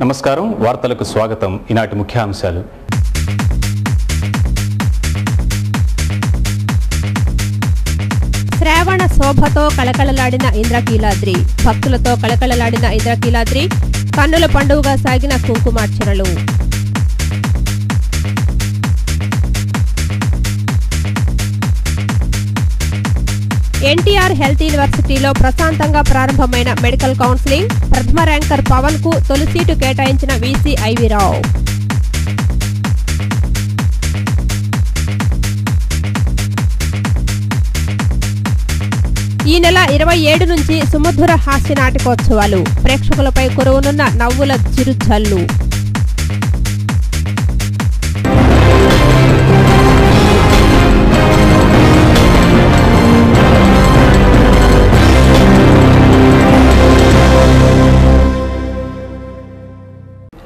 నమస్కారం, వార్తలకు స్వాగతం. ఈనాటి ముఖ్యాంశాలు. శ్రావణ శోభతో కళకళలాడిన ఇంద్రకీలాద్రి, భక్తులతో కళకళలాడిన ఇంద్రకీలాద్రి, కన్నుల పండుగగా సాగిన కుంకుమార్చనలు. ఎన్టీఆర్ హెల్త్ యూనివర్సిటీలో ప్రశాంతంగా ప్రారంభమైన మెడికల్ కౌన్సిలింగ్, ప్రథమ ర్యాంకర్ పవన్ కు తొలి సీటు కేటాయించిన వీసీ ఐవీరావు. ఈ నెల 27 నుంచి సుమధుర హాస్య నాటకోత్సవాలు, ప్రేక్షకులపై కురువనున్న నవ్వుల చిరుజల్లు.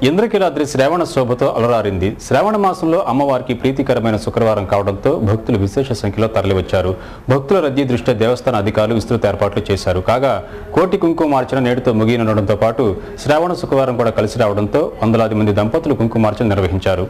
ఇంద్రకీలాద్రి శ్రావణ శోభతో అలరారింది. శ్రావణ మాసంలో అమ్మవారికి ప్రీతికరమైన శుక్రవారం కావడంతో భక్తులు విశేష సంఖ్యలో తరలివచ్చారు. భక్తుల రద్దీ దృష్ట్యా దేవస్థాన అధికారులు విస్తృత ఏర్పాట్లు చేశారు. కాగా కోటి కుంకుమార్చన నేటితో ముగియనుండడంతో పాటు శ్రావణ శుక్రవారం కూడా కలిసి రావడంతో వందలాది మంది దంపతులు కుంకుమార్చన నిర్వహించారు.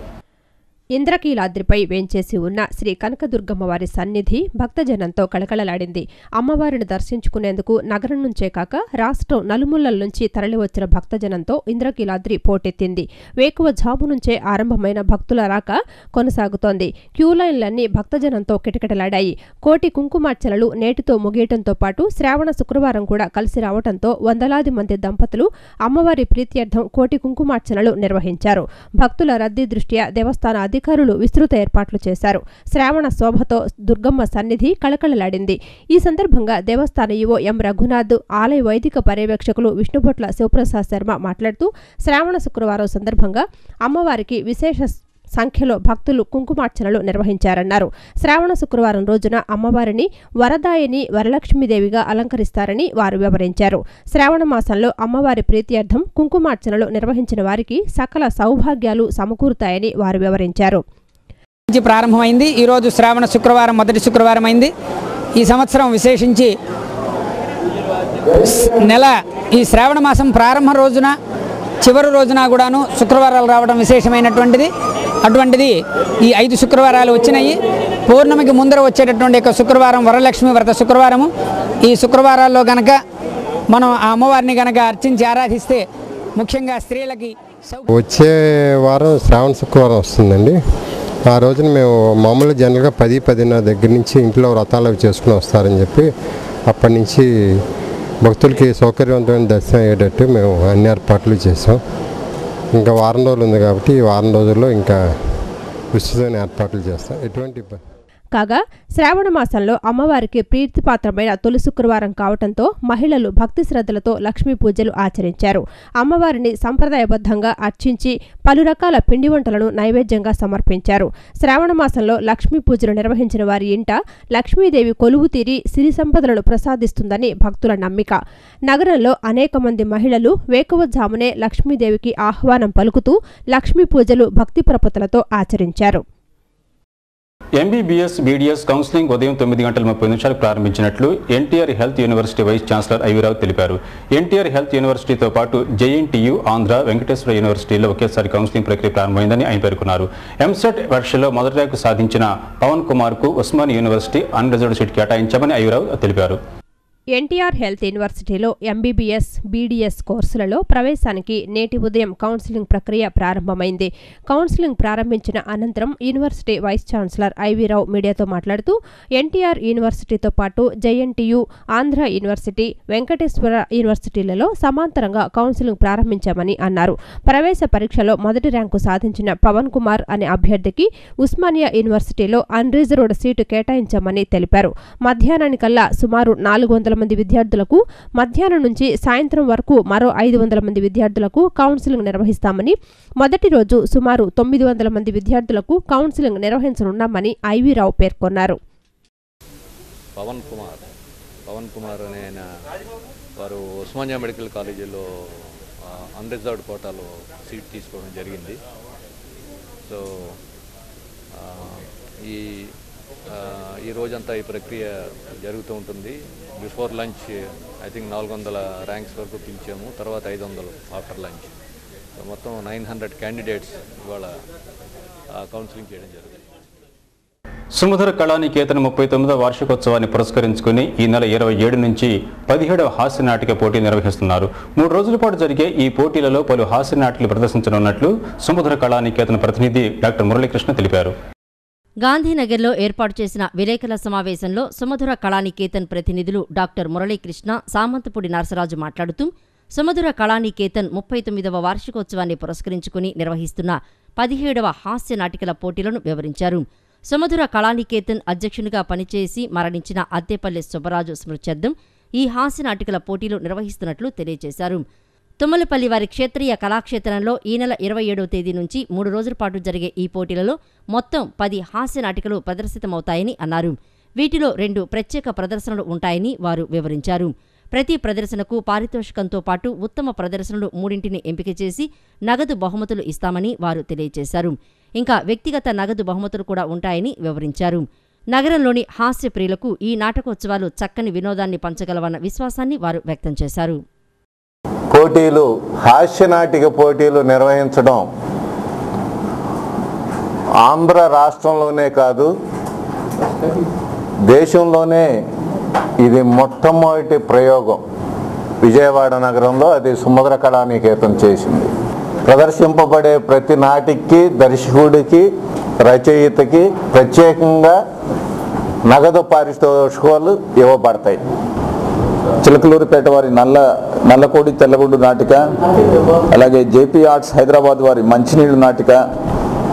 ఇంద్రకీలాద్రిపై వేంచేసి ఉన్న శ్రీ కనకదుర్గమ్మవారి సన్నిధి భక్తజనంతో కళకళలాడింది. అమ్మవారిని దర్శించుకునేందుకు నగరం నుంచే కాక రాష్ట్రం నలుమూలల నుంచి తరలివచ్చిన భక్తజనంతో ఇంద్రకీలాద్రి పోటెత్తింది. వేకువ జాము నుంచే ఆరంభమైన భక్తుల రాక కొనసాగుతోంది. క్యూలైన్లన్నీ భక్తజనంతో కిటకిటలాడాయి. కోటి కుంకుమార్చనలు నేటితో ముగియటంతో పాటు శ్రావణ శుక్రవారం కూడా కలిసి రావడంతో వందలాది మంది దంపతులు అమ్మవారి ప్రీత్యర్థం కోటి కుంకుమార్చనలు నిర్వహించారు. భక్తుల రద్దీ దృష్ట్యా దేవస్థాన అధికారులు విస్తృత ఏర్పాట్లు చేశారు. శ్రావణ శోభతో దుర్గమ్మ సన్నిధి కళకళలాడింది. ఈ సందర్భంగా దేవస్థాన ఈవో ఎం రఘునాథ్, ఆలయ వైదిక పర్యవేక్షకులు విష్ణుభొట్ల శివప్రసాద్ శర్మ మాట్లాడుతూ శ్రావణ శుక్రవారం సందర్భంగా అమ్మవారికి విశేష సంఖ్యలో భక్తులు కుంకుమార్చనలు నిర్వహించారన్నారు. శ్రావణ శుక్రవారం రోజున అమ్మవారిని వరదాయిని వరలక్ష్మీదేవిగా అలంకరిస్తారని వారు వివరించారు. శ్రావణ మాసంలో అమ్మవారి ప్రీత్యర్థం కుంకుమార్చనలు నిర్వహించిన వారికి సకల సౌభాగ్యాలు సమకూరుతాయని వారు వివరించారు. ప్రారంభమైంది. ఈరోజు శ్రావణ శుక్రవారం మొదటి శుక్రవారం అయింది. ఈ సంవత్సరం విశేషించి ఈ శ్రావణ మాసం ప్రారంభ రోజున చివరి రోజున కూడాను శుక్రవారాలు రావడం విశేషమైనటువంటిది. అటువంటిది ఈ 5 శుక్రవారాలు వచ్చినాయి. పౌర్ణమికి ముందర వచ్చేటటువంటి యొక్క శుక్రవారం వరలక్ష్మి వ్రత శుక్రవారము. ఈ శుక్రవారాల్లో గనక మనం ఆ అమ్మవారిని గనక అర్చించి ఆరాధిస్తే ముఖ్యంగా స్త్రీలకి వచ్చే వారం శ్రావణ శుక్రవారం వస్తుందండి. ఆ రోజున మేము మామూలు జనరల్గా 10-10:30 దగ్గర నుంచి ఇంట్లో వ్రతాలు అవి చేసుకుని వస్తారని చెప్పి అప్పటి నుంచి భక్తులకి సౌకర్యవంతమైన దర్శనం అయ్యేటట్టు మేము అన్ని ఏర్పాట్లు చేసాం. ఇంకా వారం రోజులు ఉంది కాబట్టి ఈ వారం రోజుల్లో ఇంకా విస్తృతమైన ఏర్పాట్లు చేస్తాం. ఎటువంటి కాగా శ్రావణ మాసంలో అమ్మవారికి ప్రీతిపాత్రమైన తొలి శుక్రవారం కావటంతో మహిళలు భక్తి శ్రద్ధలతో లక్ష్మీ పూజలు ఆచరించారు. అమ్మవారిని సంప్రదాయబద్ధంగా అర్చించి పలు రకాల పిండి వంటలను నైవేద్యంగా సమర్పించారు. శ్రావణ మాసంలో లక్ష్మీ పూజలు నిర్వహించిన వారి ఇంట లక్ష్మీదేవి కొలువు తీరి సిరి సంపదలను ప్రసాదిస్తుందని భక్తుల నమ్మిక. నగరంలో అనేక మంది మహిళలు వేకువజామునే లక్ష్మీదేవికి ఆహ్వానం పలుకుతూ లక్ష్మీ పూజలు భక్తి ప్రపతులతో ఆచరించారు. ఎంబీబీఎస్ బీడీఎస్ కౌన్సిలింగ్ ఉదయం 9:30 ప్రారంభించినట్లు NTR health university vice chancellor ఐవీరావు తెలిపారు. ఎన్టీఆర్ హెల్త్ యూనివర్సిటీతో పాటు జేఎన్టీయూ, ఆంధ్ర, వెంకటేశ్వర యూనివర్సిటీలో ఒకేసారి కౌన్సిలింగ్ ప్రక్రియ ప్రారంభమైందని ఆయన పేర్కొన్నారు. ఎంసెట్ పరీక్షలో మొదటి ర్యాంకు సాధించిన పవన్ కుమార్ కు Osmania university unreserved seat కేటాయించామని I V Rao తెలిపారు. ఎన్టీఆర్ హెల్త్ యూనివర్సిటీలో ఎంబీబీఎస్, బీడీఎస్ కోర్సులలో ప్రవేశానికి నేటి ఉదయం కౌన్సిలింగ్ ప్రక్రియ ప్రారంభమైంది. కౌన్సిలింగ్ ప్రారంభించిన అనంతరం యూనివర్సిటీ వైస్ ఛాన్సలర్ ఐవీరావు మీడియాతో మాట్లాడుతూ ఎన్టీఆర్ యూనివర్సిటీతో పాటు జేఎన్టీయూ, ఆంధ్ర యూనివర్సిటీ, వెంకటేశ్వర యూనివర్సిటీలలో సమాంతరంగా కౌన్సిలింగ్ ప్రారంభించామని అన్నారు. ప్రవేశ పరీక్షలో మొదటి ర్యాంకు సాధించిన పవన్ కుమార్ అనే అభ్యర్థికి ఉస్మానియా యూనివర్సిటీలో అన్రిజర్వ్డ్ సీటు కేటాయించామని తెలిపారు. మధ్యాహ్నానికల్లా సుమారు 400 మంది విద్యార్థులకు, మధ్యాహ్నం నుంచి సాయంత్రం వరకు మరో 500 మంది విద్యార్థులకు కౌన్సిలింగ్ నిర్వహిస్తామని, మొదటి రోజు సుమారు 900 మంది విద్యార్థులకు కౌన్సిలింగ్ నిర్వహించనున్నామని ఐవీరావు పేర్కొన్నారు. పవన్ కుమార్ అనే వారు ఉస్మానియా మెడికల్ కాలేజీలో అన్రిజర్వ్డ్ కోటాలో సీట్ తీసుకోవడం జరిగింది. సో ఈ రోజంతా ఈ ప్రక్రియ జరుగుతూ ఉంటుంది. Before lunch I think 400 ranks వరకు పిలిచాము, తర్వాత 500 ఆఫ్టర్ లంచ్. మొత్తం 900 క్యాండిడేట్స్ ఇవాళ కౌన్సిలింగ్ చేయడం జరుగుతుంది. సుమధుర కళానికేతన్ 39వ వార్షికోత్సవాన్ని పురస్కరించుకుని ఈ నెల 27 నుంచి 17వ హాస్య నాటిక పోటీ నిర్వహిస్తున్నారు. 3 రోజుల పాటు జరిగే ఈ పోటీలలో పలు హాస్య నాటికలు ప్రదర్శించనున్నట్లు సుమధుర కళానికేతన్ ప్రతినిధి డాక్టర్ మురళీకృష్ణ తెలిపారు. గాంధీనగర్లో ఏర్పాటు చేసిన విలేకరుల సమావేశంలో సుమధుర కళానికేతన్ ప్రతినిధులు డాక్టర్ మురళీకృష్ణ, సామంతపూడి నరసరాజు మాట్లాడుతూ సుమధుర కళానికేతన్ 39వ వార్షికోత్సవాన్ని పురస్కరించుకుని నిర్వహిస్తున్న 17వ హాస్య నాటికల పోటీలను వివరించారు. సుమధుర కళానికేతన్ అధ్యక్షునిగా పనిచేసి మరణించిన అత్తేపల్లి సుబ్బరాజు స్మృత్యర్థం ఈ హాస్య నాటికల పోటీలు నిర్వహిస్తున్నట్లు తెలియజేశారు. తుమ్మలపల్లి వారి క్షేత్రీయ కళాక్షేత్రంలో ఈ నెల 27వ తేదీ నుంచి 3 రోజుల పాటు జరిగే ఈ పోటీలలో మొత్తం 10 హాస్య నాటికలు ప్రదర్శితమవుతాయని అన్నారు. వీటిలో 2 ప్రత్యేక ప్రదర్శనలు ఉంటాయని వారు వివరించారు. ప్రతి ప్రదర్శనకు పారితోషికంతో పాటు ఉత్తమ ప్రదర్శనలు 3 ఎంపిక చేసి నగదు బహుమతులు ఇస్తామని వారు తెలియజేశారు. ఇంకా వ్యక్తిగత నగదు బహుమతులు కూడా ఉంటాయని వివరించారు. నగరంలోని హాస్య ప్రియులకు ఈ నాటకోత్సవాలు చక్కని వినోదాన్ని పంచగలవన్న విశ్వాసాన్ని వారు వ్యక్తం చేశారు. పోటీలు, హాస్యనాటిక పోటీలు నిర్వహించడం ఆంధ్ర రాష్ట్రంలోనే కాదు, దేశంలోనే ఇది మొట్టమొదటి ప్రయోగం. విజయవాడ నగరంలో అది సుమధుర కళానికేతన్ చేసింది. ప్రదర్శింపబడే ప్రతి నాటికి దర్శకుడికి, రచయితకి ప్రత్యేకంగా నగదు పారితోషికాలు ఇవ్వబడతాయి. చిలకలూరిపేట వారి నల్లకోడి తెల్లగుండు నాటిక, అలాగే జేపీ ఆర్ట్స్ హైదరాబాద్ వారి మంచినీళ్ళు నాటిక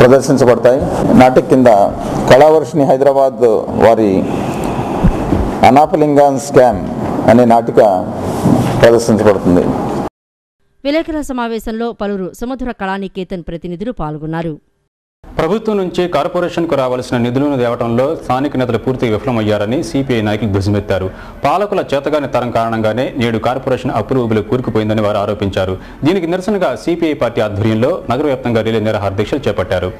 ప్రదర్శించబడతాయి. నాటిక కింద కళావర్షిణి హైదరాబాద్ వారి అనాపలింగాన్ స్కామ్ అనే నాటిక ప్రదర్శించబడుతుంది. విలేకరుల సమావేశంలో పలువురు సుమధుర కళానికేతన్ ప్రతినిధులు పాల్గొన్నారు. ప్రభుత్వం నుంచి కార్పొరేషన్కు రావాల్సిన నిధులను తేవడంలో స్థానిక నేతలు పూర్తిగా విఫలమయ్యారని సిపిఐ నాయకులు ధ్వజమెత్తారు. పాలకుల చేతగాని తరం కారణంగానే నేడు కార్పొరేషన్ అప్పులు కూరుకుపోయిందని వారు ఆరోపించారు. దీనికి నిరసనగా సిపిఐ పార్టీ ఆధ్వర్యంలో నగర వ్యాప్తంగా రిలే నిరాహార దీక్షలు చేపట్టారు.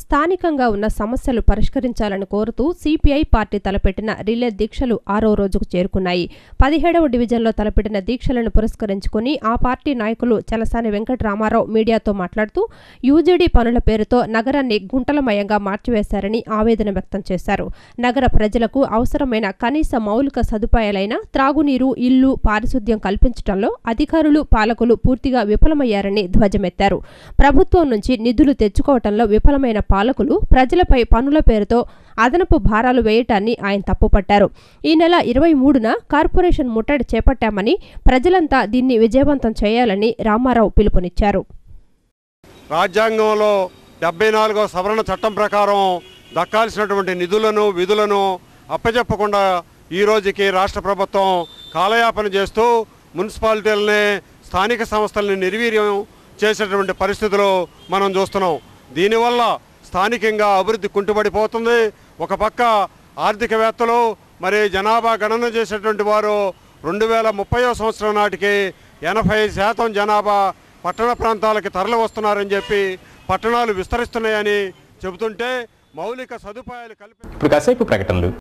స్థానికంగా ఉన్న సమస్యలు పరిష్కరించాలని కోరుతూ సిపిఐ పార్టీ తలపెట్టిన రిలే దీక్షలు 6వ రోజుకు చేరుకున్నాయి. 17వ డివిజన్లో తలపెట్టిన దీక్షలను పురస్కరించుకుని ఆ పార్టీ నాయకులు చలసాని వెంకటరామారావు మీడియాతో మాట్లాడుతూ యూజీడీ పనుల పేరుతో నగరాన్ని గుంటలమయంగా మార్చివేశారని ఆవేదన వ్యక్తం చేశారు. నగర ప్రజలకు అవసరమైన కనీస మౌలిక సదుపాయాలైన త్రాగునీరు, ఇల్లు, పారిశుద్ధ్యం కల్పించడంలో అధికారులు, పాలకులు పూర్తిగా విఫలమయ్యారని ధ్వజమెత్తారు. ప్రభుత్వం నుంచి నిధులు తెచ్చుకోవడంలో విఫలమైన పాలకులు ప్రజలపై పనుల పేరుతో అదనపు భారాలు వేయటాన్ని ఆయన తప్పుపట్టారు. ఈ నెల 23న కార్పొరేషన్ ముట్టడి చేపట్టామని, ప్రజలంతా దీన్ని విజయవంతం చేయాలని రామారావు పిలుపునిచ్చారు. రాజ్యాంగంలో 74వ సవరణ చట్టం ప్రకారం దక్కాల్సినటువంటి నిధులను, విధులను అప్పచెప్పకుండా ఈ రోజుకి రాష్ట్ర ప్రభుత్వం కాలయాపన చేస్తూ మున్సిపాలిటీలనే, స్థానిక సంస్థల్ని నిర్వీర్యం చేసేటువంటి పరిస్థితులు మనం చూస్తున్నాం. దీనివల్ల స్థానికంగా అభివృద్ధి కుంటుపడిపోతుంది. ఒక పక్క ఆర్థికవేత్తలు, మరి జనాభా గణన చేసేటువంటి వారు 2030వ సంవత్సరం నాటికి 80% జనాభా పట్టణ ప్రాంతాలకి తరలి వస్తున్నారని చెప్పి పట్టణాలు విస్తరిస్తున్నాయని చెబుతుంటే మౌలిక సదుపాయాలు కల్పి